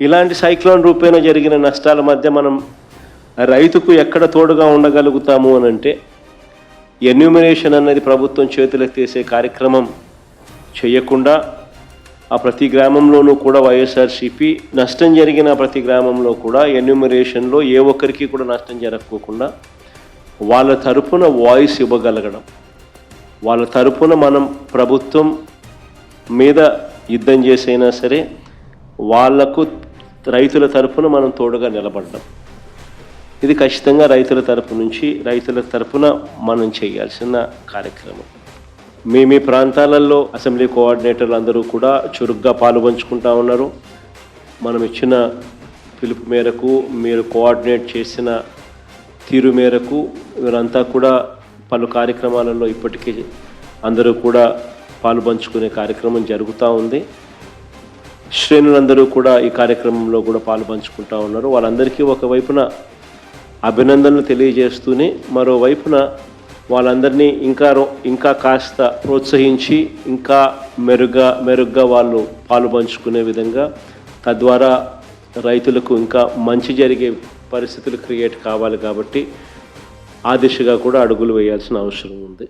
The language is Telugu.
ఇలాంటి సైక్లోన్ రూపేణ జరిగిన నష్టాల మధ్య మనం రైతుకు ఎక్కడ తోడుగా ఉండగలుగుతాము అని అంటే ఎన్యూమరేషన్ అన్నది ప్రభుత్వం చేతులెత్తేసే కార్యక్రమం చేయకుండా ఆ ప్రతి గ్రామంలోనూ కూడా వైఎస్ఆర్సీపీ నష్టం జరిగిన ప్రతి గ్రామంలో కూడా ఎన్యూమరేషన్లో ఏ ఒక్కరికి కూడా నష్టం జరగకోకుండా వాళ్ళ తరపున వాయిస్ ఇవ్వగలగడం, వాళ్ళ తరపున మనం ప్రభుత్వం మీద యుద్ధం చేసైనా సరే వాళ్లకు రైతుల తరపున మనం తోడుగా నిలబడ్డాం. ఇది ఖచ్చితంగా రైతుల తరపు నుంచి రైతుల తరపున మనం చేయాల్సిన కార్యక్రమం. మీ ప్రాంతాలలో అసెంబ్లీ కోఆర్డినేటర్లు అందరూ కూడా చురుగ్గా పాలుపంచుకుంటా ఉన్నారు. మనం ఇచ్చిన పిలుపు మేరకు మీరు కోఆర్డినేట్ చేసిన తీరు మేరకు వీరంతా కూడా పలు కార్యక్రమాలలో ఇప్పటికీ అందరూ కూడా పాలుపంచుకునే కార్యక్రమం జరుగుతూ ఉంది. శ్రేణులందరూ కూడా ఈ కార్యక్రమంలో కూడా పాలుపంచుకుంటా ఉన్నారు. వాళ్ళందరికీ ఒకవైపున అభినందనలు తెలియజేస్తూనే మరోవైపున వాళ్ళందరినీ ఇంకా కాస్త ప్రోత్సహించి ఇంకా మెరుగ్గా వాళ్ళు పాలుపంచుకునే విధంగా, తద్వారా రైతులకు ఇంకా మంచి జరిగే పరిస్థితులు క్రియేట్ కావాలి. కాబట్టి ఆ దిశగా కూడా అడుగులు వేయాల్సిన అవసరం ఉంది.